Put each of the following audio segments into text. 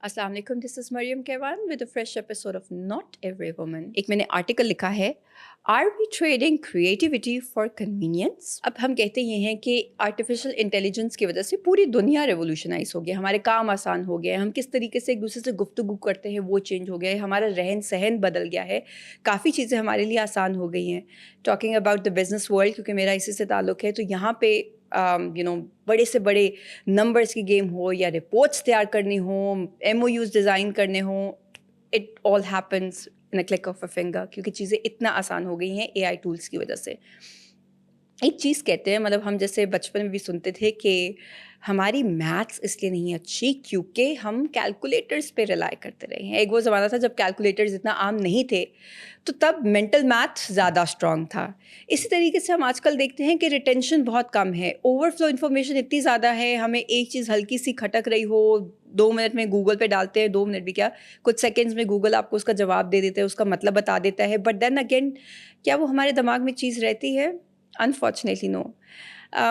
अस्सलाम वालेकुम, this is Maryam Kaivan with a fresh episode of not every woman. एक मैंने आर्टिकल लिखा है, are we trading creativity for convenience. अब हम कहते ये हैं कि आर्टिफिशियल इंटेलिजेंस की वजह से पूरी दुनिया रेवोल्यूशनाइज हो गया, हमारे काम आसान हो गए, हम किस तरीके से एक दूसरे से गुफ्तगू करते हैं वो चेंज हो गया है, हमारा रहन सहन बदल गया है, काफ़ी चीज़ें हमारे लिए आसान हो गई हैं। Talking about the business world, क्योंकि मेरा इसी से ताल्लुक़ है, तो यहाँ पे बड़े से बड़े नंबर्स की गेम हो या रिपोर्ट्स तैयार करनी हो, MOUs डिज़ाइन करने हो, it all happens in a click of a finger, क्योंकि चीज़ें इतना आसान हो गई हैं AI टूल्स की वजह से। एक चीज़ कहते हैं, मतलब हम जैसे बचपन में भी सुनते थे कि हमारी मैथ्स इसलिए नहीं अच्छी क्योंकि हम कैलकुलेटर्स पे रिलाई करते रहे हैं। एक वो ज़माना था जब कैलकुलेटर्स इतना आम नहीं थे, तो तब मेंटल मैथ ज़्यादा स्ट्रॉन्ग था। इसी तरीके से हम आजकल देखते हैं कि रिटेंशन बहुत कम है, ओवरफ्लो इन्फॉर्मेशन इतनी ज़्यादा है, हमें एक चीज़ हल्की सी खटक रही हो, 2 मिनट में गूगल पे डालते हैं, 2 मिनट भी क्या, कुछ सेकंड्स में गूगल आपको उसका जवाब दे देता है, उसका मतलब बता देता है। बट देन अगेन, क्या वो हमारे दिमाग में चीज़ रहती है? Unfortunately no.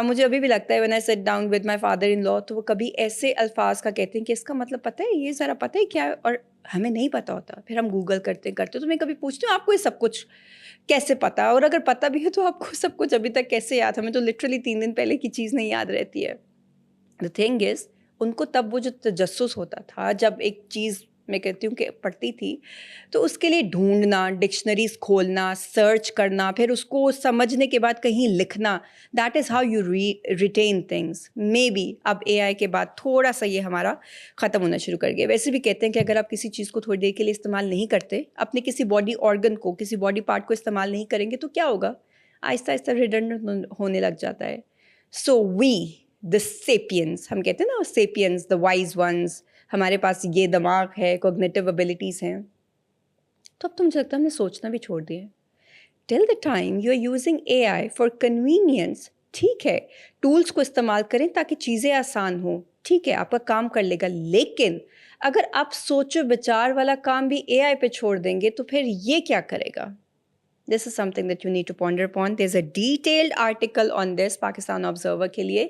मुझे अभी भी लगता है when I sit down with my father in law, तो वो कभी ऐसे अल्फाज का कहते हैं कि इसका मतलब पता है, ये ज़रा पता है क्या है? और हमें नहीं पता होता, फिर हम गूगल करते करते, तो मैं कभी पूछती हूँ आपको ये सब कुछ कैसे पता? और अगर पता भी है तो आपको सब कुछ अभी तक कैसे याद? हमें तो लिटरली 3 दिन पहले की चीज़ नहीं याद रहती है। द थिंग इज़, उनको तब वो जो तजस्सुस होता था, जब एक चीज़ मैं कहती हूँ कि पढ़ती थी, तो उसके लिए ढूँढना, डिक्शनरीज़ खोलना, सर्च करना, फिर उसको समझने के बाद कहीं लिखना, that is how you written things. Maybe अब AI के बाद थोड़ा-सा ये हमारा ख़त्म होना शुरू कर गया। वैसे भी कहते हैं कि अगर आप किसी चीज़ को थोड़ी देर के लिए इस्तेमाल नहीं करते, अपने किसी बॉडी ऑर्गन को, किसी बॉडी पार्ट को इस्तेमाल नहीं करेंगे, तो क्या होगा? आहिस्ता-आहिस्ता रिडंडेंट होने लग जाता है। सो वी द सेपियंस, हम कहते हैं ना सेपियंस, द वाइज वंस, हमारे पास ये दिमाग है, कॉग्निटिव एबिलिटीज़ हैं, तो अब तो मुझे लगता है हमने सोचना भी छोड़ दिया है। Till the time you are using AI for convenience, ठीक है, टूल्स को इस्तेमाल करें ताकि चीज़ें आसान हो, ठीक है, आपका काम कर लेगा, लेकिन अगर आप सोचो विचार वाला काम भी AI पे छोड़ देंगे तो फिर ये क्या करेगा? This is something that you need to ponder upon. There's a detailed article on this Pakistan observer के लिए,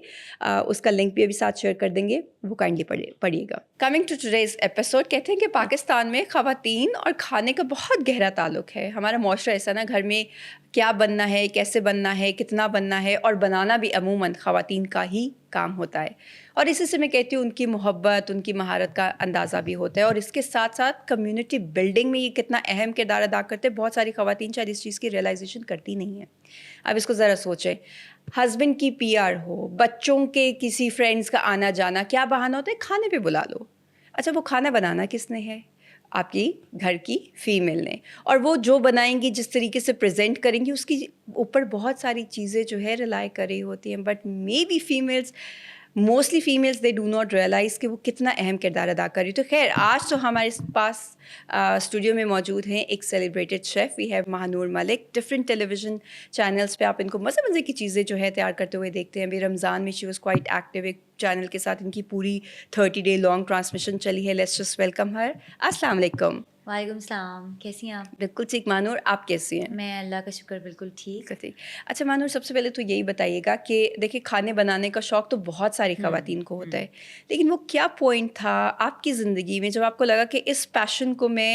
उसका लिंक भी अभी साथ शेयर कर देंगे, वो काइंडली पढ़िएगा। Coming to today's episode, कहते हैं कि पाकिस्तान में ख़वातीन और खाने का बहुत गहरा ताल्लुक है। हमारा मुआशरा ऐसा ना, घर में क्या बनना है, कैसे बनना है, कितना बनना है, और बनाना भी अमूमन ख़वातीन का ही काम होता है। और इसी से मैं कहती हूँ उनकी मोहब्बत, उनकी महारत का अंदाज़ा भी होता है। और इसके साथ साथ कम्युनिटी बिल्डिंग में ये कितना अहम किरदार अदा करते हैं, बहुत सारी ख़वातीन शायद इस चीज़ की रियलाइजेशन करती नहीं है। अब इसको ज़रा सोचें, हस्बैंड की PR हो, बच्चों के किसी फ्रेंड्स का आना जाना, क्या बहाना होता है? खाने पे बुला लो। अच्छा, वो खाना बनाना किसने है? आपकी घर की फ़ीमेल ने। और वो जो बनाएंगी, जिस तरीके से प्रेजेंट करेंगी, उसकी ऊपर बहुत सारी चीज़ें जो है रिलाई कर रही होती हैं। But maybe females, mostly females, they do not realise कि वो कितना अहम किरदार अदा कर रही। तो खैर, आज तो हमारे पास स्टूडियो में मौजूद हैं एक celebrated chef, we have Mahnoor Malik. Different television channels पे आप इनको मज़े मज़े की चीज़ें जो है तैयार करते हुए देखते हैं। अभी रमज़ान में शी वॉज़ क्वाइट एक्टिव, एक चैनल के साथ इनकी पूरी 30 डे लॉन्ग ट्रांसमिशन चली है। लेट्स जस्ट वेलकम हर। अस्सलाम वालेकुम। वालेकुम सलाम, कैसी हैं आप? बिल्कुल ठीक मानूर, आप कैसी हैं? मैं अल्लाह का शुक्र बिल्कुल ठीक। बिल्कुल ठीक। अच्छा मानूर, सबसे पहले तो यही बताइएगा कि देखिए, खाने बनाने का शौक़ तो बहुत सारी ख़वातीन को होता है, लेकिन वो क्या पॉइंट था आपकी ज़िंदगी में जब आपको लगा कि इस पैशन को मैं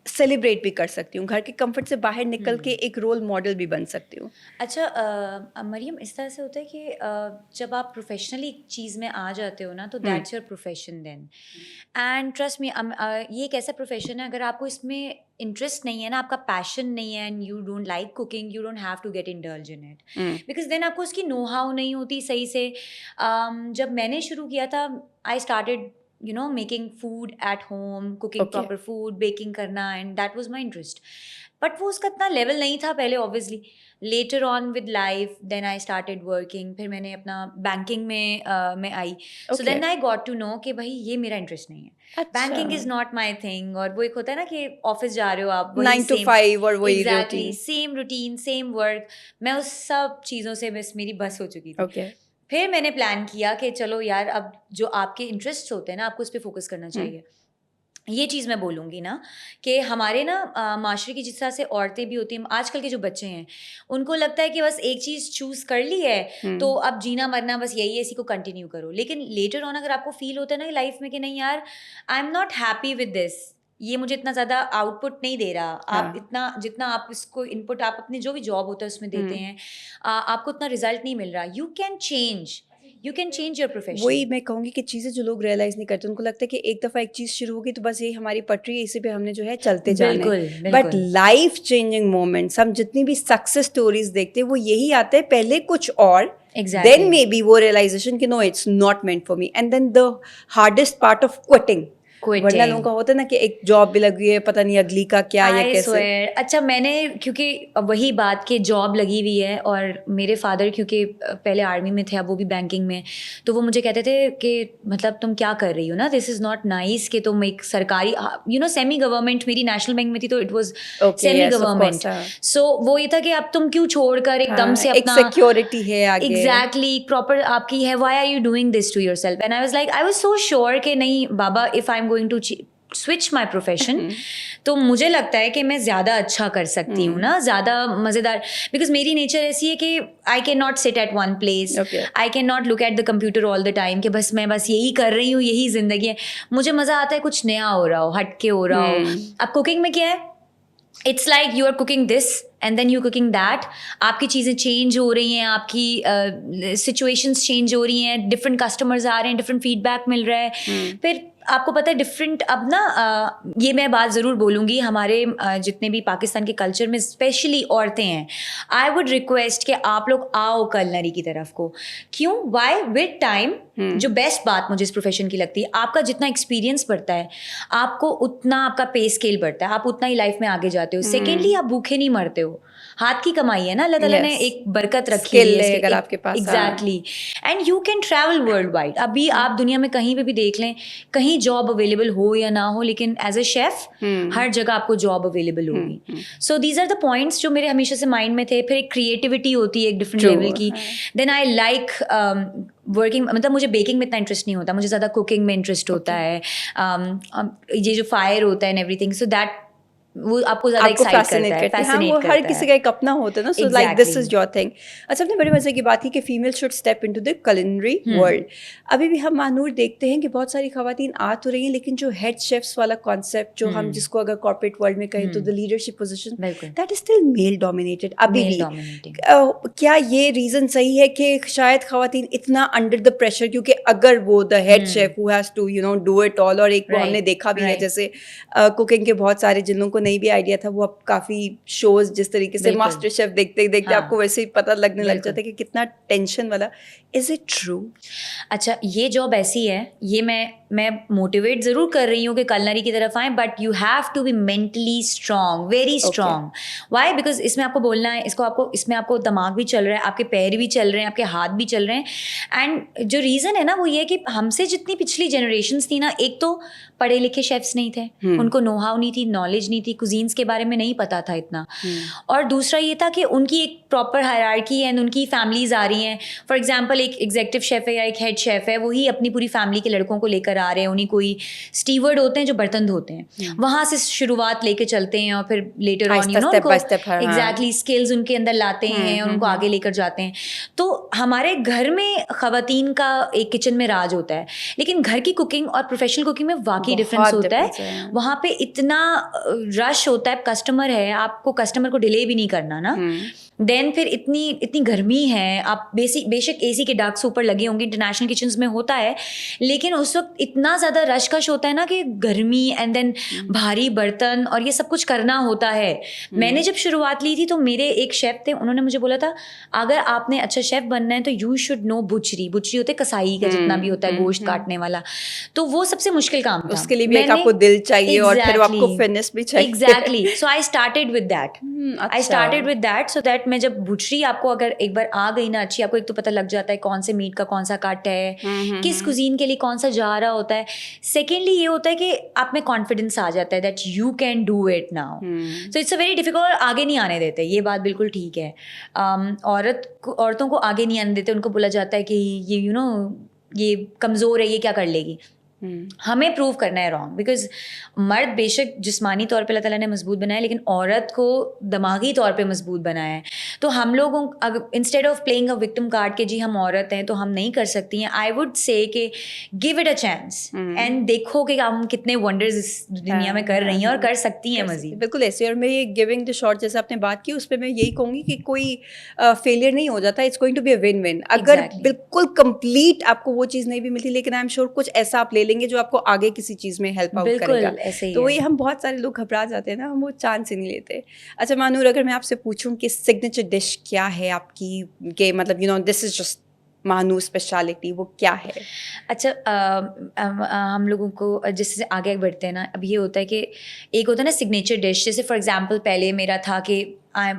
सेलिब्रेट भी कर सकती हूँ, घर के कंफर्ट से बाहर निकल के एक रोल मॉडल भी बन सकती हूँ? अच्छा, मरियम, इस तरह से होता है कि जब आप प्रोफेशनली एक चीज़ में आ जाते हो ना, तो that's your profession then. And trust me, ये एक ऐसा प्रोफेशन है, अगर आपको इसमें इंटरेस्ट नहीं है ना, आपका पैशन नहीं है, and you don't like cooking, you don't have to get indulge in it, because then आपको उसकी नो हाउ नहीं होती सही से। जब मैंने शुरू किया था, I started making food at home, cooking okay. proper food, baking करना, and that was my interest. But वो उसका इतना लेवल नहीं था पहले, obviously. Later on with life, then I started working. फिर मैंने अपना बैंकिंग में आई. So then I got to know कि भाई ये मेरा इंटरेस्ट नहीं है. Banking is not my thing. और वो एक होता है ना कि ऑफिस जा रहे हो आप, वही 9 to सेम 5 और वही exactly routine. Same routine, same work. मैं उस सब चीज़ों से बस मेरी बस हो चुकी थी. ओके। फिर मैंने प्लान किया कि चलो यार, अब जो आपके इंटरेस्ट होते हैं ना, आपको उस पर फोकस करना चाहिए. ये चीज़ मैं बोलूँगी ना कि हमारे ना माशरे की जिस तरह से औरतें भी होती हैं, आजकल के जो बच्चे हैं उनको लगता है कि बस एक चीज़ चूज़ कर ली है तो अब जीना मरना बस यही है, इसी को कंटिन्यू करो। लेकिन लेटर ऑन अगर आपको फील होता है ना लाइफ में कि नहीं यार, I am not happy with this, ये मुझे इतना ज़्यादा आउटपुट नहीं दे रहा, आप हाँ। इतना जितना आप इसको इनपुट आप अपने जो भी जॉब होता है उसमें देते हैं, आपको उतना रिजल्ट नहीं मिल रहा, you can change your profession. वही मैं कहूँगी कि चीज़ें जो लोग रियलाइज़ नहीं करते, उनको लगता है कि एक दफ़ा एक चीज़ शुरू होगी तो बस ये हमारी पटरी है, इसी पे हमने जो है चलते जाना बिल्कुल है। बट बिल्कुल लाइफ चेंजिंग मोमेंट्स, हम जितनी भी सक्सेस स्टोरीज देखते हैं वो यही आते हैं, पहले कुछ और, देन एग्जैक्टली मे बी वो रियलाइजेशन कि no it's not meant for me, and then the hardest part of quitting. वरना लोगों का होता है ना कि एक जॉब भी लगी है, पता नहीं अगली का क्या या आई कैसे। स्वेयर। अच्छा, मैंने क्योंकि वही बात कि जॉब लगी हुई है और मेरे फादर क्योंकि पहले आर्मी में थे, अब वो भी बैंकिंग में, तो वो मुझे कहते थे कि मतलब तुम क्या कर रही हो ना, दिस इज़ नॉट नाइस कि तुम एक सरकारी सेमी गवर्नमेंट, मेरी नेशनल बैंक में थी तो it was okay, semi yes of government. Course. So वो ये था कि अब तुम क्यों छोड़कर एकदम से एक अपना सिक्योरिटी है आगे। एग्जैक्टली प्रॉपर आपकी है, why are you doing this to yourself, and I was like, I was so sure कि नहीं बाबा, if I am going to switch my profession तो मुझे लगता है कि मैं ज़्यादा अच्छा कर सकती हूँ ना, ज़्यादा मज़ेदार, बिकॉज मेरी नेचर ऐसी है कि I can not sit at one place, I can not look at the computer all the time कि बस मैं बस यही कर रही हूँ, यही ज़िंदगी है। मुझे मज़ा आता है कुछ नया हो रहा हो, हटके हो रहा हो। अब कुकिंग में क्या है, it's like you are cooking this and then you cooking that, आपकी चीज़ें चेंज हो रही हैं, आपकी सिचुएशंस चेंज हो रही हैं, डिफरेंट कस्टमर्स आ रहे हैं, डिफरेंट फीडबैक मिल रहा है, फिर आपको पता है डिफरेंट। अब ना ये मैं बात ज़रूर बोलूँगी, हमारे जितने भी पाकिस्तान के कल्चर में स्पेशली औरतें हैं, आई वुड रिक्वेस्ट कि आप लोग आओ कलनरी की तरफ को। क्यों? वाई? विद टाइम जो बेस्ट बात मुझे इस प्रोफेशन की लगती है, आपका जितना एक्सपीरियंस बढ़ता है आपको उतना आपका पे स्केल बढ़ता है, आप उतना ही लाइफ में आगे जाते हो। सेकेंडली, आप भूखे नहीं मरते हो, हाथ की कमाई है ना, अल्लाह ताला ने एक बरकत रखी हुई है अगर आपके पास। Exactly, and you can travel worldwide. अभी आप दुनिया में कहीं पे भी देख लें, कहीं जॉब अवेलेबल हो या ना हो, लेकिन एज अ शेफ हर जगह आपको जॉब अवेलेबल होगी। So these are the points जो मेरे हमेशा से माइंड में थे। फिर एक क्रिएटिविटी होती है एक डिफरेंट लेवल की। देन आई लाइक वर्किंग, मतलब मुझे बेकिंग में इतना इंटरेस्ट नहीं होता, मुझे ज़्यादा कुकिंग में इंटरेस्ट होता है। ये जो फायर होता है एंड एवरीथिंग, सो दैट वो आपको ज़्यादा एक्साइट करता है, हाँ, वो हर किसी का एक अपना होता है ना, so like this is your thing. अच्छा, आपने बड़े मजे की बात की कि female should step into the culinary world. अभी भी हम मानूर देखते हैं कि बहुत सारी खवातीन आ तो रही हैं, लेकिन जो हेड शेफ्स वाला कॉन्सेप्ट, जो हम जिसको अगर कॉर्पोरेट वर्ल्ड में कहें तो the leadership position, that is still male dominated अभी भी। क्या ये रीजन सही है कि शायद खवातीन इतना अंडर द प्रेशर, क्योंकि अगर वो the head chef who has to do it all, और एक वो हमने देखा भी है जैसे कुकिंग के बहुत सारे जिन लोगों को नहीं भी आइडिया था, वो अब काफी शोज जिस तरीके से मास्टर शेफ देखते देखते आपको वैसे ही पता लगने लग जाता है कि कितना टेंशन वाला। Is it true? अच्छा, ये जॉब ऐसी है, ये मैं मोटिवेट ज़रूर कर रही हूँ कि कलनरी की तरफ आएँ, but you have to be mentally strong, very strong. Why? Because इसमें आपको बोलना है, इसमें आपको दिमाग भी चल रहा है, आपके पैर भी चल रहे हैं, आपके हाथ भी चल रहे हैं। एंड जो रीज़न है ना वो ये है कि हमसे जितनी पिछली जनरेशन्स थी ना, एक तो पढ़े लिखे शेफ्स नहीं थे, उनको नो हाउ नहीं थी, नॉलेज नहीं थी, कुजीन्स के बारे में नहीं पता था इतना। और दूसरा ये था कि उनकी एक प्रॉपर हायरार्की है, उनकी फैमिलीज आ रही हैं। फॉर एग्जांपल, एक एग्जीक्यूटिव शेफ है या एक हेड शेफ है, वही अपनी पूरी फैमिली के लड़कों को लेकर आ रहे हैं। उन्हीं कोई स्टीवर्ड होते हैं जो बर्तन धोते हैं, वहाँ से शुरुआत लेके चलते हैं और फिर लेटर ऑन एग्जैक्टली स्किल्स उनके अंदर लाते हैं और उनको आगे लेकर जाते हैं। तो हमारे घर में खवातीन का एक किचन में राज होता है, लेकिन घर की कुकिंग और प्रोफेशनल कुकिंग में वाकई डिफरेंस होता है। वहाँ पे इतना रश होता है, कस्टमर है, आपको कस्टमर को डिले भी नहीं करना ना। देन फिर इतनी गर्मी है, आप बेशक एसी के डार्क्स ऊपर लगे होंगे, इंटरनेशनल किचन्स में होता है, लेकिन उस वक्त इतना ज़्यादा रश होता है ना कि गर्मी एंड देन भारी बर्तन और ये सब कुछ करना होता है। मैंने जब शुरुआत ली थी तो मेरे एक शेफ थे, उन्होंने मुझे बोला था अगर आपने अच्छा शेफ बनना है तो यू शुड नो बुचरी होते कसाई का जितना भी होता है गोश्त काटने वाला, तो वो सबसे मुश्किल काम था। उसके लिए भी एक आपको दिल चाहिए और फिर आपको फिटनेस भी चाहिए। Exactly, so I started with that so that मैं जब बुचरी आपको अगर एक बार आ गई ना अच्छी, आपको एक तो पता लग जाता है कौन से मीट का कौन सा कट है, किस कुजीन के लिए कौन सा जा रहा होता है। सेकेंडली ये होता है कि आप में कॉन्फिडेंस आ जाता है that you can do it now. So it's a very difficult, आगे नहीं आने देते, ये बात बिल्कुल ठीक है। औरतों को आगे नहीं आने देते, उनको बोला जाता है कि ये ये कमज़ोर है, ये क्या कर लेगी। हमें प्रूव करना है रॉन्ग, बिकॉज मर्द बेशक जिस्मानी तौर पे अल्लाह ताला ने मजबूत बनाया है, लेकिन औरत को दिमागी तौर पे मजबूत बनाया है। तो हम लोगों instead of playing a victim card के जी हम औरत हैं तो हम नहीं कर सकती हैं, आई वुड से कि give it a chance and देखो कि हम कितने वंडर्स इस दुनिया में कर रही हैं और कर सकती हैं मजीद। बिल्कुल ऐसे। और मैं ये गिविंग द शॉट जैसे आपने बात की उस पर मैं यही कहूँगी कि कोई फेलियर नहीं हो जाता, it's going to be a win win. अगर Exactly. बिल्कुल कंप्लीट आपको वो चीज़ नहीं भी मिलती, लेकिन आई एम श्योर कुछ ऐसा आप ले लेंगे जो आपको आगे किसी चीज़ में हेल्प आउट बिल्कुल करेगा। ऐसे ही तो है। वही हम बहुत सारे लोग घबरा जाते हैं ना, हम वो चांस ही नहीं लेते। अच्छा मानूर, अगर मैं आपसे पूछूं कि सिग्नेचर डिश क्या है आपकी, के मतलब दिस इज जस्ट मानू स्पेशलिटी, वो क्या है? अच्छा हम लोगों को जिससे आगे बढ़ते हैं ना, अब ये होता है कि एक होता है ना सिग्नेचर डिश, जैसे फॉर एग्जांपल पहले मेरा था कि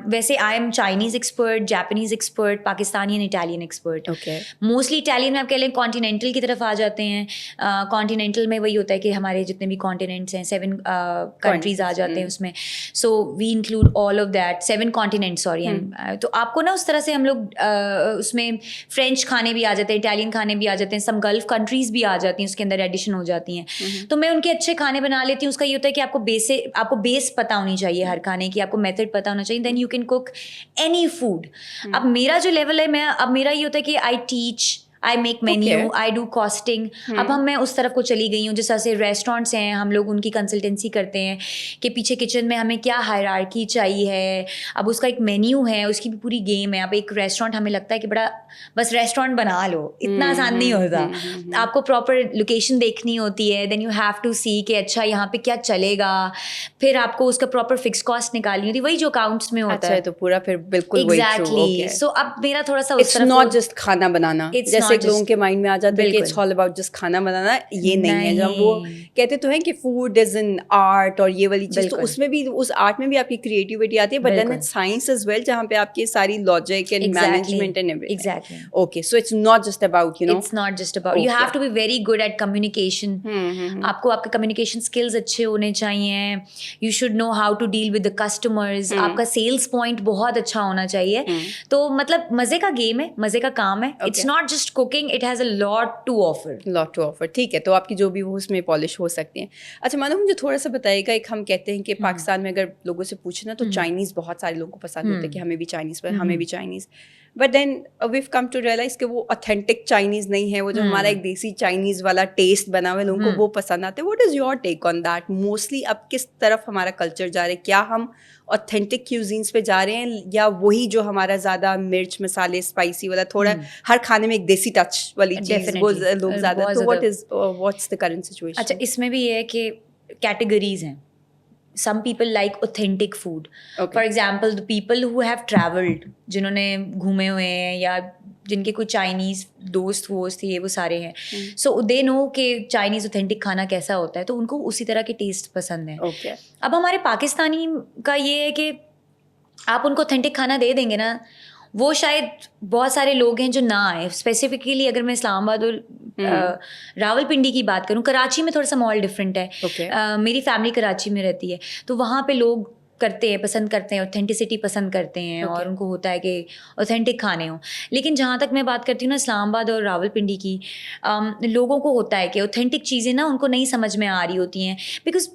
वैसे I am Chinese expert, Japanese expert, Pakistani and Italian expert. Okay. Mostly Italian में आप कह लें कॉन्टिनेंटल की तरफ आ जाते हैं। कॉन्टिनेंटल में वही होता है कि हमारे जितने भी कॉन्टिनेंट्स हैं 7 कंट्रीज आ जाते हैं उसमें। So we include all of that 7 continent, sorry. तो आपको ना उस तरह से हम लोग उसमें फ्रेंच खाने भी आ जाते हैं, इटालियन खाने भी आ जाते हैं, सम गल्फ कंट्रीज भी आ जाती हैं, उसके अंदर एडिशन हो जाती हैं। तो मैं उनके अच्छे खाने बना लेती हूँ। उसका ये होता है कि आपको बेस पता होनी चाहिए हर खाने की, आपको मेथड पता होना चाहिए, then you can cook any food. अब मेरा जो लेवल है, अब मेरा ये होता है कि I teach, I make menu, I do costing. अब मैं उस तरफ को चली गई हूँ। जिस तरह से रेस्टोरेंट्स हैं, हम लोग उनकी कंसल्टेंसी करते हैं कि पीछे किचन में हमें क्या हायरार्की चाहिए। अब उसका एक मेन्यू है, उसकी भी पूरी गेम है। अब एक रेस्टोरेंट हमें लगता है कि बड़ा बस रेस्टोरेंट बना लो, इतना आसान नहीं होता। आपको प्रॉपर लोकेशन देखनी होती है, देन यू हैव टू सी कि अच्छा यहाँ पे क्या चलेगा, फिर आपको उसका प्रॉपर फिक्स कॉस्ट निकालनी होती है, वही जो अकाउंट्स में होता है। तो पूरा फिर बिल्कुल वही ट्रू। एग्जैक्टली। सो अब मेरा थोड़ा सा इट्स नॉट जस्ट खाना बनाना, जैसे लोगों के माइंड में आ जाता है कि इट्स ऑल अबाउट जस्ट खाना बनाना। ये नहीं है। जब वो कहते तो हैं कि फूड इज एन आर्ट और ये वाली चीज, तो उसमें भी, उस आर्ट में भी आपकी क्रिएटिविटी आती है, but then it's science as well, जहाँ पे आपकी सारी logic and management and everything. Exactly. Okay, so it's not just about it's not just about, you have to be very good at communication. आपको आपके communication skills अच्छे होने चाहिए। You should know how to deal with the customers. आपका sales point बहुत अच्छा होना चाहिए। तो मतलब मजे का गेम है, मजे का काम है। It's not just cooking, it has a lot to offer. ठीक है, तो आपकी जो भी वो उसमें पॉलिश हो सकती हैं। अच्छा मानो, मुझे थोड़ा सा बताइएगा, एक हम कहते हैं कि पाकिस्तान में अगर लोगों से पूछे ना तो चाइनीज़ बहुत सारे लोगों को पसंद होता है कि हमें भी चाइनीज़ पर, हमें भी Chinese. But then we've come to realise कि वो ऑथेंटिक चाइनीज़ नहीं है, वो जो हमारा एक देसी चाइनीज़ वाला टेस्ट बना हुआ है, लोगों को वो पसंद आता है। What is your take on that? Mostly अब किस तरफ हमारा कल्चर जा रहा है? क्या हम ऑथेंटिक क्यूजीन्स पे जा रहे हैं, या वही जो हमारा ज़्यादा मिर्च मसाले स्पाइसी वाला, थोड़ा हर खाने में एक देसी टच वाली चीज़ वो लोग ज़्यादा? तो व्हाट्स द करंट सिचुएशन? अच्छा, इसमें भी ये है कि कैटेगरीज हैं। Some people like authentic food. For example, the people who have traveled, जिन्होंने घूमे हुए हैं या जिनके कोई चाइनीज़ दोस्त वोस्त ये वो सारे हैं, सो दे नो कि चाइनीज़ ऑथेंटिक खाना कैसा होता है, तो उनको उसी तरह के टेस्ट पसंद है। अब हमारे पाकिस्तानी का ये है कि आप उनको ऑथेंटिक खाना दे देंगे ना, वो शायद बहुत सारे लोग हैं जो ना आए। स्पेसिफिकली अगर मैं इस्लामाबाद और रावलपिंडी की बात करूं, कराची में थोड़ा सा माहौल डिफरेंट है। मेरी फैमिली कराची में रहती है, तो वहाँ पे लोग करते हैं, पसंद करते हैं, ऑथेंटिसिटी पसंद करते हैं, और उनको होता है कि ऑथेंटिक खाने हों। लेकिन जहाँ तक मैं बात करती हूँ ना इस्लामाबाद और रावलपिंडी की, लोगों को होता है कि ऑथेंटिक चीज़ें ना उनको नहीं समझ में आ रही होती हैं, बिकॉज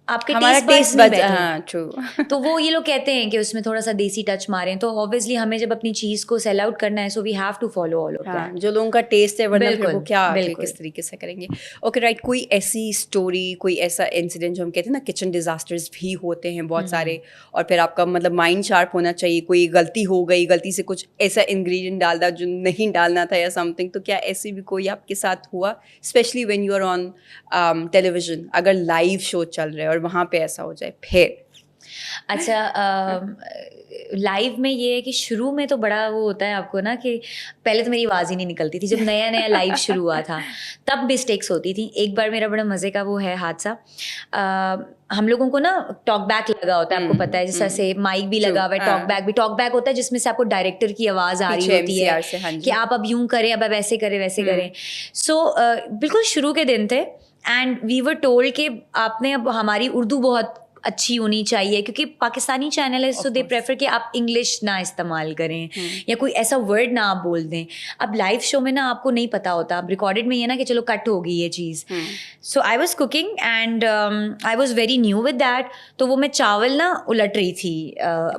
आपके टेस्ट नहीं बैठे। तो वो ये लोग कहते हैं कि उसमें थोड़ा सा देसी टच मारें, तो ऑब्वियसली हमें जब अपनी चीज़ को सेल आउट करना है, so we have to follow all of that, जो लोगों का टेस्ट है, वरना फिर वो क्या किस तरीके से करेंगे। ओके राइट, कोई ऐसी स्टोरी, कोई ऐसा इंसिडेंट जो हम कहते हैं ना, किचन डिजास्टर्स भी होते हैं बहुत सारे, और फिर आपका मतलब माइंड शार्प होना चाहिए। कोई गलती हो गई, गलती से कुछ ऐसा इंग्रेडिएंट डाल दिया जो नहीं डालना था या समथिंग, तो क्या ऐसी भी कोई आपके साथ हुआ, specially when you are on television, अगर लाइव शो चल रहा है और वहाँ पे ऐसा हो जाए फिर? अच्छा, लाइव में ये है कि शुरू में तो बड़ा वो होता है आपको ना, कि पहले तो मेरी आवाज़ ही नहीं निकलती थी जब नया नया लाइव शुरू हुआ था, तब मिस्टेक्स होती थी। एक बार मेरा बड़ा मज़े का वो है हादसा, हम लोगों को ना टॉक बैक लगा होता है, आपको पता है, जैसे से माइक भी लगा हुआ है, टॉक बैक होता है जिसमें से आपको डायरेक्टर की आवाज़ आ रही होती है कि आप अब यूं करें, अब ऐसे करें, वैसे करें। सो बिल्कुल शुरू के दिन थे, एंड वी वर टोल्ड कि आपने अब हमारी उर्दू बहुत अच्छी होनी चाहिए, क्योंकि पाकिस्तानी चैनल है सो दे प्रेफर कि आप इंग्लिश ना इस्तेमाल करें या कोई ऐसा वर्ड ना आप बोल दें. अब लाइव शो में ना आपको नहीं पता होता, अब रिकॉर्डेड में ये ना कि चलो कट हो गई ये चीज़. So I was cooking and I was very new with that. तो वो मैं चावल ना उलट रही थी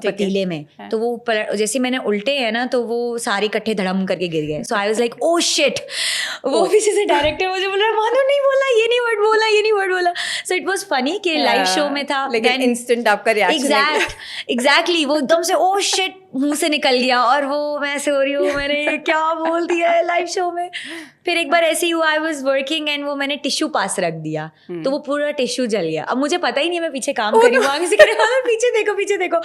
पतीले में, तो वो जैसे मैंने उल्टे हैं ना तो वो सारे इकट्ठे धड़म करके गिर गए. So I was like oh shit. वो पीछे से डायरेक्टर मुझे बोल रहा मानो नहीं बोला, ये नहीं वर्ड बोला, ये नहीं वर्ड बोला. सो इट वाज फनी कि लाइव शो में था, लेकिन इंस्टेंट आपका रिएक्शन एग्जैक्टली वो एकदम से ओ शिट मुंह से निकल गया और वो मैं ऐसे हो रही हूँ, मैंने ये क्या बोल दिया है लाइव शो में. फिर एक बार ऐसे ही हुआ, आई वाज वर्किंग एंड वो मैंने टिश्यू पास रख दिया तो वो पूरा टिश्यू जल गया. अब मुझे पता ही नहीं है, मैं पीछे काम कर रही हूँ, आगे से कह रही हूँ पीछे देखो पीछे देखो.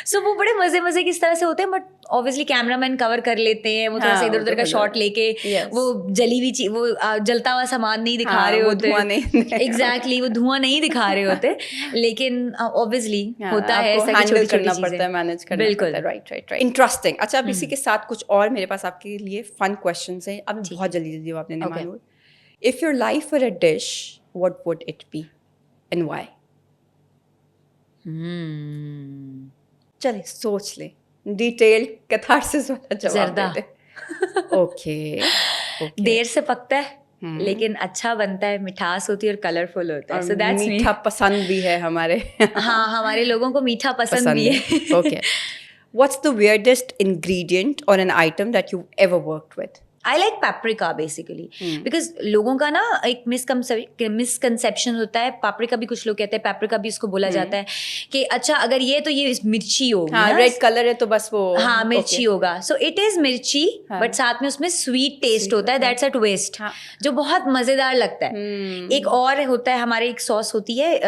सो वो बड़े मजे मजे किस तरह से होते हैं, बट ऑब्वियसली कैमरामैन कवर कर लेते हैं, वो थोड़ा सा इधर उधर का शॉट लेके वो जली हुई चीज, वो जलता हुआ सामान नहीं दिखा रहे होते. एग्जैक्टली वो धुआं नहीं दिखा रहे होते, लेकिन ऑब्वियसली होता है ऐसा कि छोटी छोटी चीजें मैनेज करना. बिल्कुल, राइट. इंटरेस्टिंग. अच्छा, अब इसी के साथ कुछ और मेरे पास आपके लिए फन क्वेश्चंस हैं. अब बहुत जल्दी जल्दी आपने मालूम. If your life were a dish, what would it be and why? चलिए सोच ले, डिटेल्ड कैथारसिस वाला जवाब देते. ओके. देर से पकता है लेकिन अच्छा बनता है, मिठास होती है और कलरफुल होता है. सो दैट्स मीठा पसंद भी है हमारे. हाँ, हमारे लोगों को मीठा पसंद भी है. Okay. What's the weirdest ingredient or an item that you've ever worked with? I like paprika basically because लोगों का ना एक मिसकंसेप्शन होता है. पापरिका भी कुछ लोग कहते हैं, paprika भी उसको बोला जाता है कि अच्छा अगर ये तो ये मिर्ची होगी. हाँ, रेड कलर है तो बस वो हाँ मिर्ची होगा. सो इट इज मिर्ची बट साथ में उसमें स्वीट टेस्ट होता है. दैट्स अ ट्विस्ट जो बहुत मजेदार लगता है. एक और होता है हमारे, एक सॉस होती है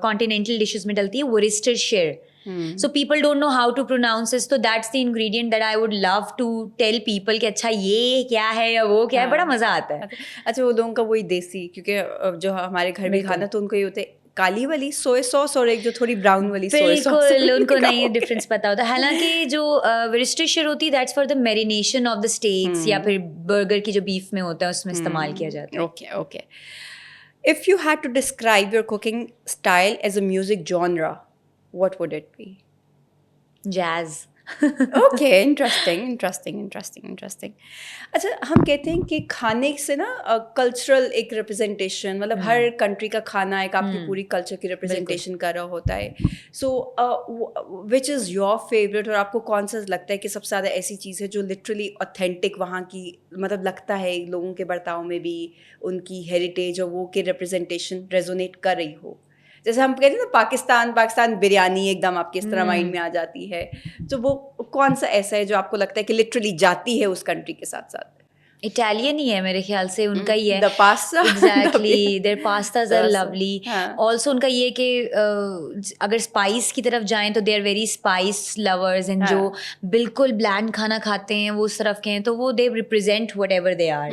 कॉन्टिनेंटल डिशेस में डलती है, वोरिस्टरशायर. So people don't know how to pronounce this, so that's the ingredient that I would love to tell people कि अच्छा ये क्या है या वो क्या है. बड़ा मजा आता है. अच्छा, वो लोगों का वही देसी, क्योंकि जो हमारे घर में खाना तो उनको ये होते काली वाली सोया सॉस और एक जो थोड़ी ब्राउन वाली सोया सॉस. बिल्कुल, उनको नहीं डिफरेंस पता होता. हालांकि जो वोरिस्टरशायर होती है that's for the marination of the stakes या फिर बर्गर की जो बीफ में होता है उसमें इस्तेमाल किया जाता है. Okay. If you had to describe your cooking style as a music genre, what would it be? Jazz. Okay, interesting. अच्छा, हम कहते हैं कि खाने से ना कल्चरल एक रिप्रेजेंटेशन, मतलब हर कंट्री का खाना एक आपकी पूरी कल्चर की रिप्रेजेंटेशन कर रहा होता है. सो विच इज़ योर फेवरेट, और आपको कौन सा लगता है कि सबसे ज़्यादा ऐसी चीज़ है जो लिटरली ऑथेंटिक वहाँ की, मतलब लगता है लोगों के बर्ताव में भी उनकी हेरिटेज और वो की रिप्रेजेंटेशन रेजोनेट कर रही हो? जैसे हम कहते हैं ना पाकिस्तान बिरयानी एकदम आपके इस तरह माइंड में आ जाती है, तो वो कौन सा ऐसा है जो आपको लगता है कि लिटरली जाती है उस कंट्री के साथ साथ? इटालियन ही है मेरे ख्याल से, उनका ही है. The pasta. Exactly. Their pastas are lovely. Also उनका ये कि अगर स्पाइस की तरफ जाएं तो they are very spice lovers, and जो बिल्कुल ब्लैंड खाना खाते हैं वो उस तरफ के हैं, तो वो they represent whatever they are.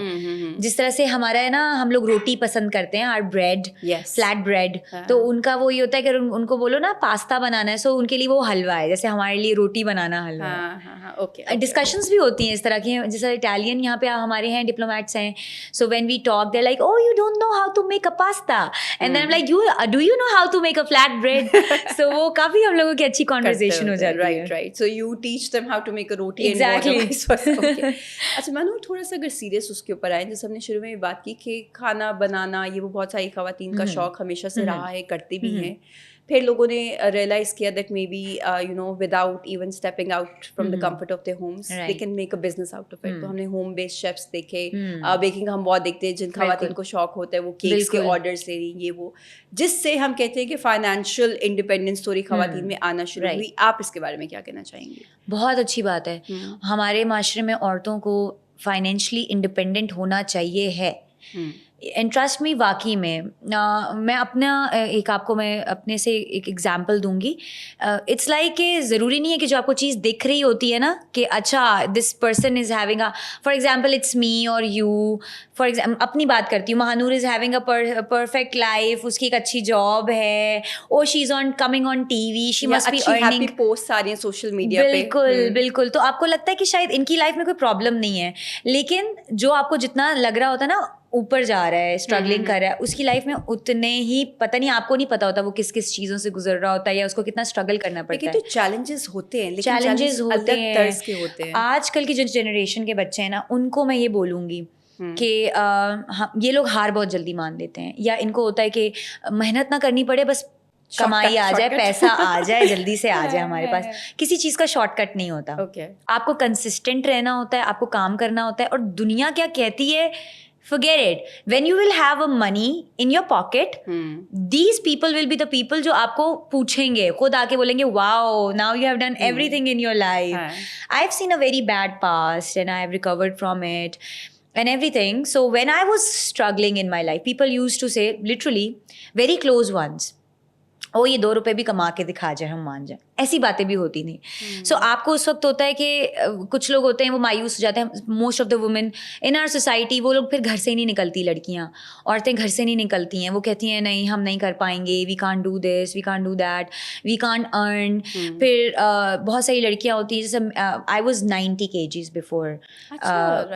जिस तरह से हमारा है ना, हम लोग रोटी पसंद करते हैं, our bread, flat bread. तो उनका वो ये होता है कि उनको बोलो ना पास्ता बनाना है, सो उनके लिए वो हलवा है, जैसे हमारे लिए रोटी बनाना हलवा है. डिस्कशंस भी होती हैं इस तरह की, जैसे इटालियन यहाँ पे हमारे हैं डिप्लोमेट्स हैं, so when we talk they like oh you don't know how to make a pasta, and then I am like do you know how to make a flat bread. So वो काफी हम लोगों की अच्छी conversation हो जाती है. Right. So you teach them how to make a roti. Exactly. अच्छा मानो, थोड़ा सा अगर सीरियस उसके ऊपर आए, जैसे हमने शुरू में बात की कि खाना बनाना ये वो बहुत सारी खवातीन का शौक हमेशा से रहा है, करते भी हैं. फिर लोगों ने रियलाइज किया that may be you know without even stepping out from the comfort of their homes they can make a business out of it. तो हमने होम बेस्ड शेफ्स देखे, बेकिंग हम बहुत देखते हैं, जिन खवातीन को शौक होता है वो केक्स के ऑर्डर्स ले रही ये वो, जिससे हम कहते हैं कि फाइनेंशियल इंडिपेंडेंस थोड़ी खवातीन में आना शुरू हुई. आप इसके बारे में क्या कहना चाहेंगे? बहुत अच्छी बात है. हमारे माशरे में औरतों को फाइनेंशियली इंडिपेंडेंट होना चाहिए है. एंड ट्रस्ट मी, वाकई में मैं अपना एक आपको मैं अपने से एक एग्जांपल दूंगी. इट्स लाइक कि ज़रूरी नहीं है कि जो आपको चीज़ दिख रही होती है ना कि अच्छा this person is having a, for example it's me और यू, फॉर एग्जांपल अपनी बात करती हूँ, Mahnoor is having a perfect life, उसकी एक अच्छी जॉब है, oh she is on coming on TV, she must be earning, post आ रही है सोशल मीडिया पे. बिल्कुल. तो आपको लगता है कि शायद इनकी लाइफ में कोई प्रॉब्लम नहीं है, लेकिन जो आपको जितना लग रहा होता है ना ऊपर जा रहा है, स्ट्रगलिंग कर रहा है, उसकी लाइफ में उतने ही, पता नहीं, आपको नहीं पता होता वो किस किस चीज़ों से गुजर रहा होता है या उसको कितना स्ट्रगल करना पड़ता है। तो चैलेंजेस होते हैं, लेकिन चैलेंजेस होते अलग तर्ज के होते हैं। आजकल की जो जनरेशन के बच्चे हैं ना, उनको मैं ये बोलूँगी कि ये लोग हार बहुत जल्दी मान लेते हैं, या इनको होता है कि मेहनत ना करनी पड़े, बस कमाई आ जाए, पैसा आ जाए, जल्दी से आ जाए हमारे पास। किसी चीज़ का शॉर्टकट नहीं होता। आपको कंसिस्टेंट रहना होता है, आपको काम करना होता है, और दुनिया क्या कहती है, forget it. When you will have a money in your pocket, these people will be the people जो आपको पूछेंगे, खुद आके बोलेंगे, wow, now you have done everything in your life. I've seen a very bad past and I have recovered from it and everything. So when I was struggling in my life, people used to say, literally, very close ones, ओ ये 2 रुपए भी कमा के दिखा जाए, हम मान जाए, ऐसी बातें भी होती नहीं। सो आपको उस वक्त होता है कि कुछ लोग होते हैं वो मायूस हो जाते हैं। Most of the women in our society, वो लोग फिर घर से ही नहीं निकलती, लड़कियां, औरतें घर से नहीं निकलती हैं। वो कहती हैं नहीं, हम नहीं कर पाएंगे, we can't do this, we can't do that, we can't earn. फिर बहुत सारी लड़कियां होती हैं, जैसे आई वॉज 90 kgs बिफोर,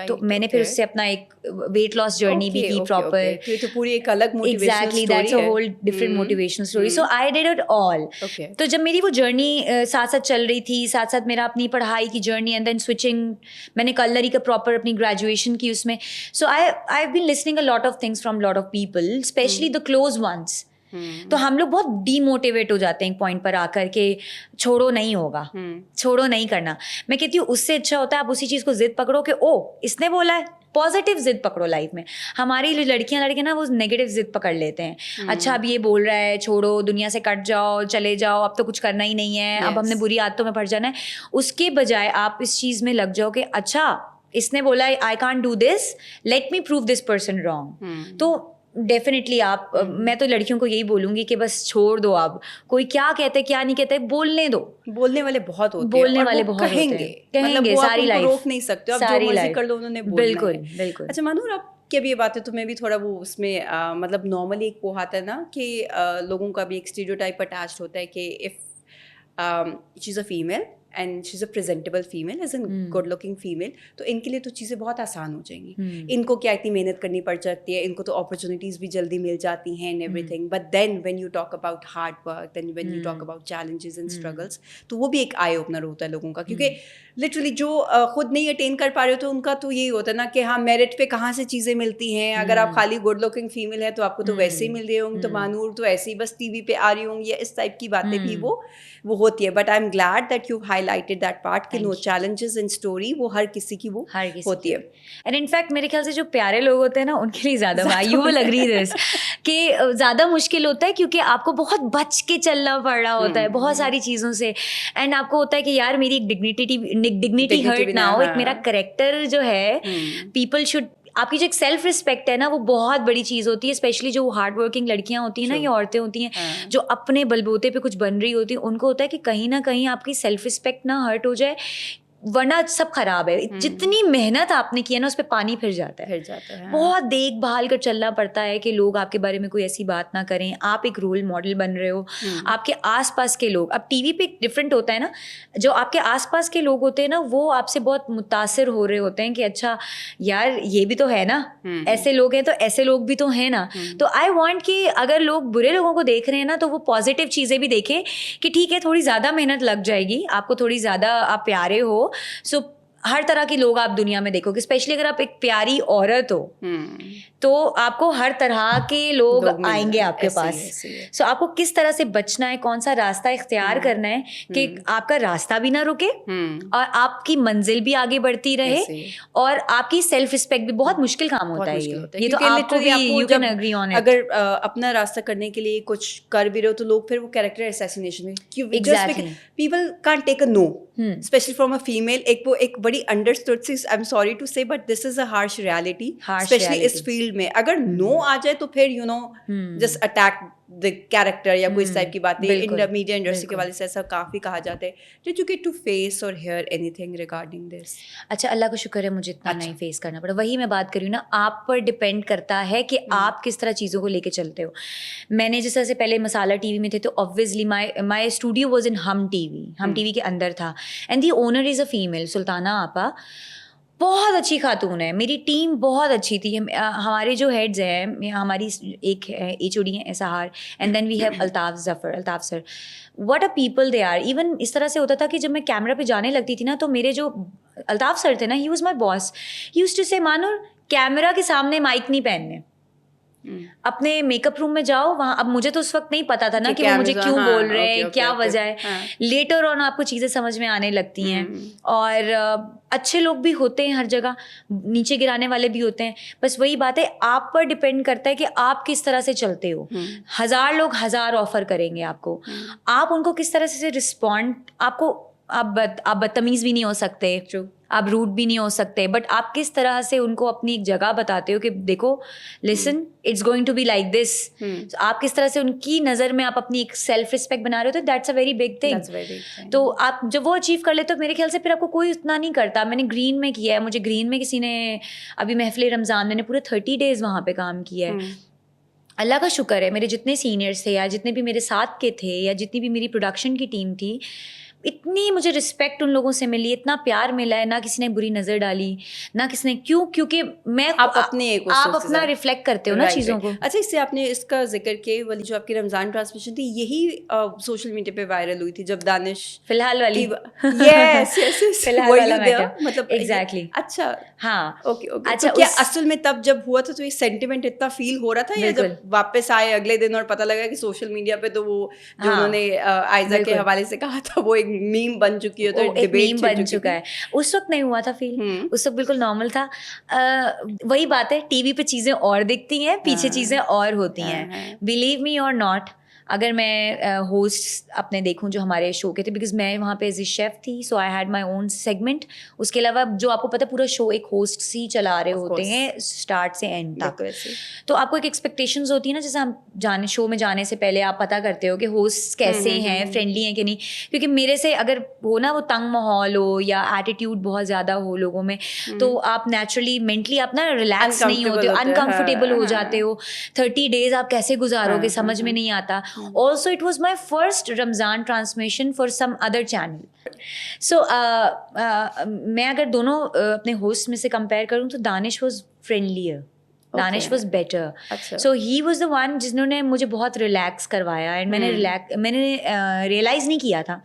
तो मैंने फिर उससे अपना एक वेट लॉस जर्नी भी की प्रॉपर। तो पूरी एक अलग motivational exactly, that's a whole different motivational story. So I did it all. तो जब मेरी वो जर्नी साथ साथ चल रही थी, साथ साथ मेरा अपनी पढ़ाई की जर्नी, एंड देन स्विचिंग, मैंने कलरी का प्रॉपर अपनी ग्रेजुएशन की उसमें। So I have been listening a lot of things from lot of people, specially the close ones. तो हम लोग बहुत डीमोटिवेट हो जाते हैं एक पॉइंट पर आकर के, छोड़ो नहीं होगा, छोड़ो नहीं करना। मैं कहती हूँ उससे अच्छा होता है आप उसी चीज़ को जिद पकड़ो कि ओ इसने बोला है, पॉजिटिव जिद पकड़ो लाइफ में। हमारी लड़कियां ना वो नेगेटिव जिद पकड़ लेते हैं। अच्छा अब ये बोल रहा है, छोड़ो, दुनिया से कट जाओ, चले जाओ, अब तो कुछ करना ही नहीं है, अब हमने बुरी आदतों में पड़ जाना है। उसके बजाय आप इस चीज़ में लग जाओ कि अच्छा इसने बोला I can't do this, let me prove this person wrong. तो डेफिनेटली आप मैं तो लड़कियों को यही बोलूंगी कि बस छोड़ दो। आप कोई क्या कहते क्या नहीं कहते, बोलने दो। बोलने वाले बहुत होते हैं, कहेंगे सारी लाइफ, रोक नहीं सकते, आप जो मर्जी कर लो, उन्होंने बोलना है। बिल्कुल बिल्कुल। अच्छा मानूर, आप क्या भी ये बात है, तुम्हें भी थोड़ा वो उसमें मतलब नॉर्मली एक वो आता है ना कि लोगों का भी एक स्टीरियोटाइप अटैच्ड होता है कि if she is a female and she is a presentable female, as an good looking female, तो इनके लिए तो चीज़ें बहुत आसान हो जाएंगी। इनको क्या इतनी मेहनत करनी पड़ जाती है, इनको तो अपॉर्चुनिटीज़ भी जल्दी मिल जाती हैं and everything. But then when you talk about hard work, then when you talk about challenges and struggles, तो वो भी एक आई ओपनर होता है लोगों का। क्योंकि लिटरली जो खुद नहीं अटेन कर पा रहे हो, तो उनका तो यही होता है ना कि हाँ, मेरिट पे कहाँ से चीज़ें मिलती हैं। अगर आप खाली गुड लुकिंग फीमेल है तो आपको तो वैसे ही मिल रही होंगी, तो मानूर तो ऐसे ही बस टीवी पे आ रही होंगी, या इस टाइप की बातें भी वो होती है। But I am glad that you highlighted that part कि नो चैलेंजेस इन स्टोरी, वो हर किसी की वो होती है। एंड इनफैक्ट मेरे ख्याल से जो प्यारे लोग होते हैं ना, उनके लिए ज़्यादा, यू विल एग्री दिस, कि ज़्यादा मुश्किल होता है, क्योंकि आपको बहुत बच के चलना पड़ रहा होता है बहुत सारी चीज़ों से। एंड आपको होता है कि यार मेरी एक डिग्निटी हर्ट ना हो, एक मेरा करेक्टर जो है, पीपल शुड, आपकी जो एक सेल्फ रिस्पेक्ट है ना, वो बहुत बड़ी चीज़ होती है। स्पेशली जो हार्ड वर्किंग लड़कियां होती हैं ना, या औरतें होती हैं जो अपने बलबूते पे कुछ बन रही होती हैं, उनको होता है कि कहीं ना कहीं आपकी सेल्फ रिस्पेक्ट ना हर्ट हो जाए, वरना सब खराब है। जितनी मेहनत आपने की है ना, उस पर पानी फिर जाता है। बहुत देखभाल कर चलना पड़ता है कि लोग आपके बारे में कोई ऐसी बात ना करें। आप एक रोल मॉडल बन रहे हो, आपके आसपास के लोग, अब टीवी पे डिफरेंट होता है ना, जो आपके आसपास के लोग होते हैं ना, वो आपसे बहुत मुतासिर हो रहे होते हैं कि अच्छा यार ये भी तो है ना, ऐसे लोग हैं तो ऐसे लोग भी तो हैं ना। तो आई वॉन्ट कि अगर लोग बुरे लोगों को देख रहे हैं ना, तो वो पॉजिटिव चीज़ें भी देखें कि ठीक है, थोड़ी ज़्यादा मेहनत लग जाएगी आपको, थोड़ी ज़्यादा आप प्यारे हो। सो हर तरह के लोग आप दुनिया में देखोगे, स्पेशली अगर आप एक प्यारी औरत हो, तो आपको हर तरह के लोग आएंगे आपके पास। सो आपको किस तरह से बचना है, कौन सा रास्ता इख्तियार करना है कि आपका रास्ता भी ना रुके और आपकी मंजिल भी आगे बढ़ती रहे, और आपकी सेल्फ रिस्पेक्ट भी। बहुत मुश्किल काम होता है ये तो आपको भी, you can agree on it. अगर अपना रास्ता करने के लिए कुछ कर भी रहे हो, तो लोग फिर वो कैरेक्टर असैसिनेशन में, people can't take a no, specially from a female. एक बड़ी understood, I am sorry to say, but this is a harsh reality, specially इस फील्ड में। अगर नो आ जाए तो फिर you know just attack the character या कोई इस टाइप की बातें। मीडिया इंडस्ट्री के वाले से ऐसा काफ़ी कहा जाता है। Did you get to face और हियर एनीथिंग रिगार्डिंग दिस? अच्छा, अल्लाह का शुक्र है मुझे इतना नहीं फेस करना पड़ा। वही मैं बात करी हूँ ना, आप पर डिपेंड करता है कि आप किस तरह चीज़ों को लेके चलते हो। मैंने जिस तरह से पहले मसाला टीवी में थे, तो obviously my studio was in हम टीवी के अंदर था, and the owner is a female, Sultana आपा। बहुत अच्छी खातून है, मेरी टीम बहुत अच्छी थी। हमारे जो हेड्स हैं, हमारी एक HOD है Sahar, and then we have Altaf sir. What a people they are. Even इस तरह से होता था कि जब मैं कैमरा पे जाने लगती थी ना, तो मेरे जो अल्ताफ सर थे ना, he was my boss. He used to say, मानो कैमरा के सामने माइक नहीं पहनने, अपने मेकअप रूम में जाओ वहाँ। अब मुझे तो उस वक्त नहीं पता था ना कि वो मुझे क्यों बोल रहे हैं, क्या वजह है। लेटर ऑन आपको चीज़ें समझ में आने लगती हैं। और अच्छे लोग भी होते हैं हर जगह, नीचे गिराने वाले भी होते हैं। बस वही बात है, आप पर डिपेंड करता है कि आप किस तरह से चलते हो। 1000 लोग 1000 ऑफर करेंगे आपको, आप उनको किस तरह से रिस्पॉन्ड, आप बदतमीज भी नहीं हो सकते, आप रूड भी नहीं हो सकते, बट आप किस तरह से उनको अपनी एक जगह बताते हो कि देखो, listen, it's going to be like this. आप किस तरह से उनकी नज़र में आप अपनी एक सेल्फ रिस्पेक्ट बना रहे हो, तो that's a very big thing. तो आप जब वो अचीव कर लेते हो, मेरे ख्याल से फिर आपको कोई उतना नहीं करता। मैंने ग्रीन में किया है, मुझे ग्रीन में किसी ने अभी महफिल रमज़ान, मैंने पूरे 30 डेज वहाँ पे काम किया है। अल्लाह का शुक्र है, मेरे जितने सीनियर्स थे या जितने भी मेरे साथ के थे या जितनी भी मेरी प्रोडक्शन की टीम थी, इतनी मुझे रिस्पेक्ट उन लोगों से मिली, इतना प्यार मिला है, ना किसी ने बुरी नज़र डाली, ना किसी ने, क्योंकि मैं आप अपना रिफ्लेक्ट करते हो ना चीज़ों को। अच्छा, इससे आपने इसका जिक्र किया, वाली जो आपकी रमज़ान ट्रांसमिशन थी, यही सोशल मीडिया पे वायरल हुई थी जब दानिश फिलहाल वाली यस फिलहाल वाला मैटर, मतलब एग्जैक्टली। अच्छा, हाँ, ओके। अच्छा, तो क्या असल में तब जब हुआ था तो ये सेंटिमेंट इतना फील हो रहा था, या जब वापस आए अगले दिन और पता लगा कि सोशल मीडिया पे तो वो जो उन्होंने आयजा के हवाले से कहा था, वो एक मीम बन चुकी है, तो डिबेट बन चुका है। उस वक्त नहीं हुआ था फील, उस वक्त बिल्कुल नॉर्मल था। वही बात है, टीवी पे चीजें और दिखती हैं, पीछे चीजें और होती हैं। बिलीव मी और नॉट, अगर मैं होस्ट अपने देखूं जो हमारे शो के थे, बिकॉज मैं वहाँ पे एज ए शेफ थी, so I had my own segment. उसके अलावा जो आपको पता है, पूरा शो एक होस्ट ही चला रहे होते हैं स्टार्ट से एंड तक। तो आपको एक एक्सपेक्टेशंस होती है ना, जैसे हम शो में जाने से पहले आप पता करते हो कि होस्ट कैसे हैं, फ्रेंडली हैं कि नहीं। क्योंकि मेरे से अगर हो ना वो तंग माहौल हो या एटीट्यूड बहुत ज़्यादा हो लोगों में, तो आप नेचुरली मेंटली आप ना रिलैक्स नहीं होते हो, अनकम्फर्टेबल हो जाते हो। 30 डेज आप कैसे गुजारोगे समझ में नहीं आता। Also, it was my first Ramzan transmission for some other channel. So, मैं अगर दोनों अपने होस्ट में से कंपेयर करूँ तो Danish was friendlier. Danish was better. So he was the one जिन्होंने मुझे बहुत रिलैक्स करवाया, एंड मैंने रियलाइज नहीं किया था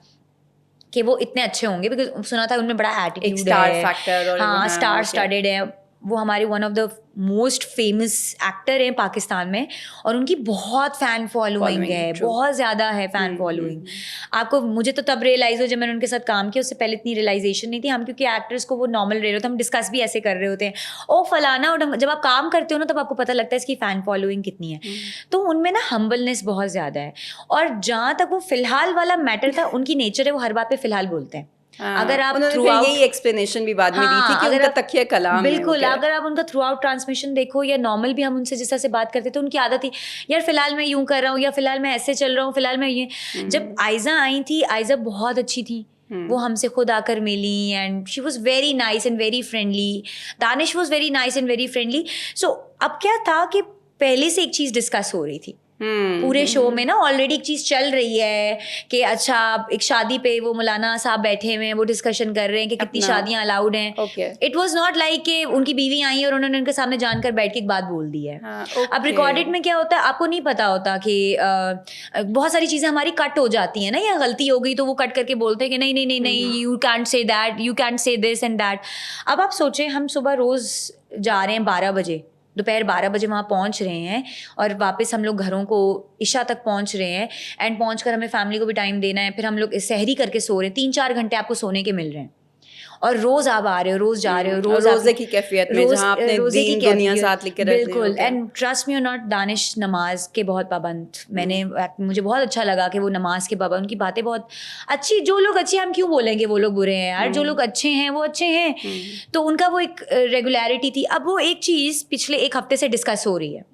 कि वो इतने अच्छे होंगे, बिकॉज सुना था उनमें बड़ा एटीट्यूड है, स्टार फैक्टर, और हाँ, स्टार स्टडेड है। वो हमारे one of the most famous actor हैं पाकिस्तान में, और उनकी बहुत फ़ैन फॉलोइंग है, बहुत ज़्यादा है फ़ैन फॉलोइंग। आपको, मुझे तो तब रियलाइज़ हो जब मैंने उनके साथ काम किया, उससे पहले इतनी रियलाइजेशन नहीं थी। हम क्योंकि एक्टर्स को वो नॉर्मल रह रहे होते, हम डिस्कस भी ऐसे कर रहे होते हैं, ओ फलाना, और जब आप काम करते हो ना, तब आपको पता लगता है इसकी फ़ैन फॉलोइंग कितनी है। तो उनमें ना हम्बलनेस बहुत ज़्यादा है। और जहाँ तक वो फ़िलहाल वाला मैटर था, उनकी नेचर है, वो हर बात पर फ़िलहाल बोलते हैं। अगर आप यही एक्सप्लेनेशन भी बाद में दी थी कि उनका तकिया कलाम है। बिल्कुल, अगर आप उनका थ्रू आउट ट्रांसमिशन देखो, या नॉर्मल भी हम उनसे जिस तरह से बात करते थे, उनकी आदत थी, यार फिलहाल मैं यूं कर रहा हूँ, या फिलहाल मैं ऐसे चल रहा हूँ, फिलहाल मैं ये। जब आयजा आई थी, आयजा बहुत अच्छी थी, वो हमसे खुद आकर मिली, and she was very nice and very friendly. Danish was very nice and very friendly. So अब क्या था कि पहले से एक चीज़ डिस्कस हो रही थी पूरे शो में ना, ऑलरेडी एक चीज़ चल रही है कि अच्छा, एक शादी पे वो मौलाना साहब बैठे हुए हैं, वो डिस्कशन कर रहे हैं कि कितनी शादियां अलाउड हैं। इट वाज नॉट लाइक कि उनकी बीवी आई और उन्होंने उनके सामने जानकर बैठ के एक बात बोल दी है। अब रिकॉर्डेड में क्या होता है, आपको नहीं पता होता कि बहुत सारी चीज़ें हमारी कट हो जाती हैं ना, या गलती हो गई तो वो कट करके बोलते हैं कि नहीं नहीं नहीं नहीं, you can't say that, you can't से दिस एंड दैट। अब आप सोचें, हम सुबह रोज़ जा रहे हैं 12 बजे, दोपहर 12 बजे वहाँ पहुँच रहे हैं, और वापस हम लोग घरों को इशा तक पहुँच रहे हैं, एंड पहुँच कर हमें फैमिली को भी टाइम देना है, फिर हम लोग सहरी करके सो रहे हैं, 3-4 घंटे आपको सोने के मिल रहे हैं, और रोज आप आ रहे हो, रोज जा रहे हो, रोज रोजे की कैफियत में, जहाँ आपने दीन दुनिया साथ लेकर रहते हो। बिल्कुल, एंड ट्रस्ट मी और नॉट, दानिश नमाज के बहुत पाबंद, मुझे बहुत अच्छा लगा कि वो नमाज के पाबंद, उनकी बातें बहुत अच्छी। जो लोग अच्छे हैं, हम क्यों बोलेंगे वो लोग बुरे हैं यार, जो लोग अच्छे हैं वो अच्छे हैं। तो उनका वो एक रेगुलरिटी थी। अब वो एक चीज़ पिछले 1 हफ्ते से डिस्कस हो रही है,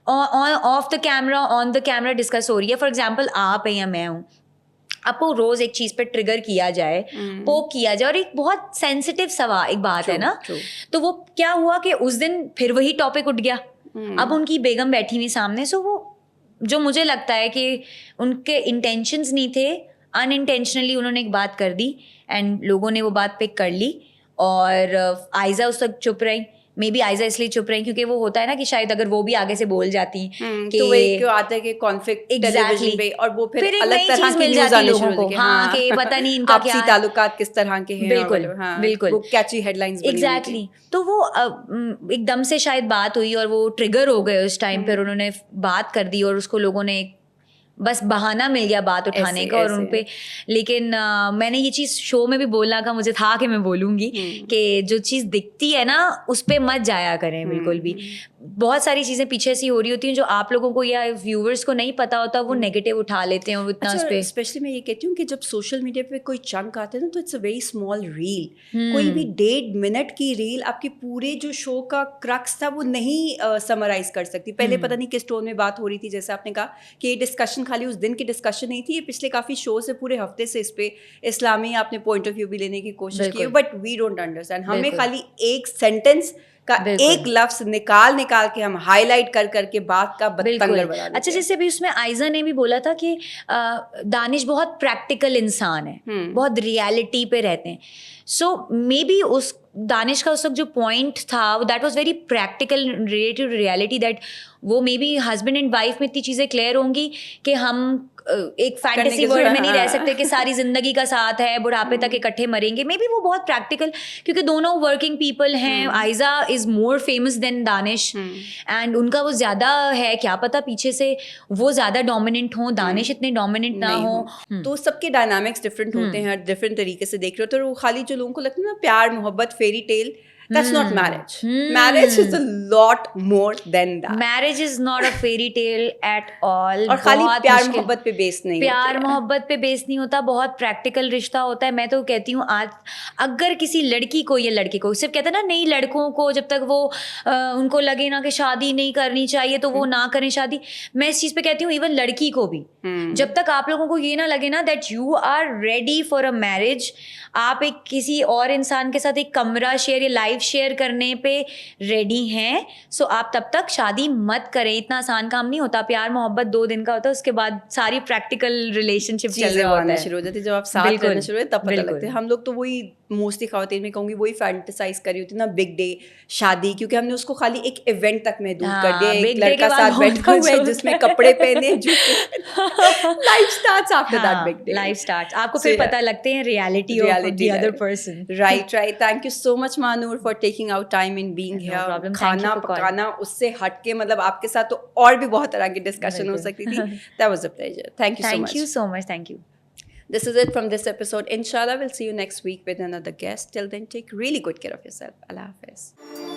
of the camera, on the camera discuss हो रही है। फॉर एग्जाम्पल, आप हैं या मैं हूँ, आपको रोज एक चीज पे ट्रिगर किया जाए, पोक किया जाए, और एक बहुत सेंसिटिव एक बात है ना, तो वो क्या हुआ कि उस दिन फिर वही टॉपिक उठ गया। अब उनकी बेगम बैठी हुई सामने, सो वो, जो मुझे लगता है कि उनके इंटेंशंस नहीं थे, अनइंटेंशनली उन्होंने एक बात कर दी, एंड लोगों ने वो बात पिक कर ली, और आयजा उस वक्त चुप रही। मे बी आयजा इसलिए चुप रही क्योंकि वो होता है ना कि शायद अगर वो भी आगे से बोल जाती कि तो वही क्यों आता है कि कॉन्फ्लिक्ट टेलीविजन पे और वो फिर एक अलग नई तरह चीज की मिल न्यूज जाती आने लोगों शुरू को, हो गई। हाँ कि पता नहीं इनका क्या आपसी है। ताल्लुकात किस तरह के हैं, बिल्कुल, और हाँ, बिल्कुल। वो कैची हेडलाइंस बनी हुई थी। एग्जैक्टली तो वो एकदम से शायद बात हुई और वो ट्रिगर हो गए उस टाइम पर, उन्होंने बात कर दी और उसको लोगों ने बस बहाना मिल गया बात उठाने ऐसे- का और ऐसे। उन पे। लेकिन मैंने ये चीज़ शो में भी बोलना था, मुझे था कि मैं बोलूँगी कि जो चीज़ दिखती है ना उस पे मत जाया करें बिल्कुल भी। बहुत सारी चीज़ें पीछे ऐसी हो रही होती हैं जो आप लोगों को या व्यूवर्स को नहीं पता होता, वो नेगेटिव उठा लेते हैं और इतना उस पे। स्पेशली मैं ये कहती हूँ कि जब सोशल मीडिया पे कोई चंक आते हैं ना तो it's a very small reel, कोई भी 1.5 मिनट की रील आपके पूरे जो शो का क्रक्स था वो नहीं समराइज कर सकती। पहले पता नहीं किस टोन में बात हो रही थी, जैसे आपने कहा कि ये डिस्कशन खाली उस दिन की डिस्कशन नहीं थी, ये पिछले काफ़ी शो से पूरे हफ्ते से इस पे इस्लामी आपने पॉइंट ऑफ व्यू भी लेने की कोशिश की है, बट वी डोंट अंडरस्टैंड। हमें खाली एक सेंटेंस का एक लफ्ज निकाल के हम हाईलाइट कर करके बात का बतंगड़ बना देते अच्छा, जैसे अभी उसमें आयजा ने भी बोला था कि दानिश बहुत प्रैक्टिकल इंसान है, बहुत रियलिटी पे रहते हैं। सो मे बी उस दानिश का उस वक्त जो पॉइंट था that was very practical related to reality, that वो maybe husband and wife में इतनी चीज़ें क्लियर होंगी कि हम एक फैंटेसी वर्ल्ड में नहीं रह सकते कि सारी जिंदगी का साथ है, बुढ़ापे तक इकट्ठे मरेंगे। मे बी वो बहुत प्रैक्टिकल, क्योंकि दोनों वर्किंग पीपल हैं। Ayeza is more famous than Danish and उनका वो ज्यादा है, क्या पता पीछे से वो ज्यादा डोमिनेंट हो, दानिश इतने डोमिनेंट ना हो। तो सबके डायनामिक्स डिफरेंट होते हैं, डिफरेंट तरीके से देख रहे हो। तो वो खाली जो लोगों को लगता है ना प्यार मोहब्बत fairy tale, that's not marriage. Marriage is a lot more than that. Marriage is not a fairy tale at all. और खाली प्यार मोहब्बत पे बेस नहीं होता, प्यार मोहब्बत पे बेस नहीं होता, बहुत प्रैक्टिकल रिश्ता होता है। मैं तो कहती हूँ आज अगर किसी लड़की को या लड़के को, सिर्फ कहते हैं ना नई लड़कों को जब तक वो उनको लगे ना कि शादी नहीं करनी चाहिए तो वो ना करें शादी। मैं इस चीज़ पे कहती हूँ इवन लड़की को भी, जब तक आप लोगों को ये ना लगे ना that you are ready for a marriage, आप एक किसी और इंसान के साथ एक कमरा शेयर या लाइफ शेयर करने पे रेडी हैं, सो आप तब तक शादी मत करें। इतना आसान काम नहीं होता। प्यार मोहब्बत 2 दिन का होता है, उसके बाद सारी प्रैक्टिकल रिलेशनशिप चल रहा होता है, शुरू हो जाती है। जब आप साथ रहना शुरू होते तब पता लगता है। हम लोग तो वही मोस्टली खातिन में कहूँगी वही फैंटेसाइज करी होती है ना, बिग डे शादी, क्योंकि हमने उसको खाली एक इवेंट तक महदूद कर दिया। एक लड़का साथ बैठा हुआ है जिसमें कपड़े पहने, life starts after that big day. Life starts, आपको फिर पता लगते हैं reality of the other person. Right. Thank you so much मानूर for taking out time in being here. खाना पकाना उससे हटके मतलब आपके साथ तो और भी बहुत तरह की डिस्कशन हो सकती थी। That was a pleasure. Thank you so much. Thank you. This is it from this episode. Inshallah, we'll see you next week with another guest. Till then, take really good care of yourself. Allah Hafiz.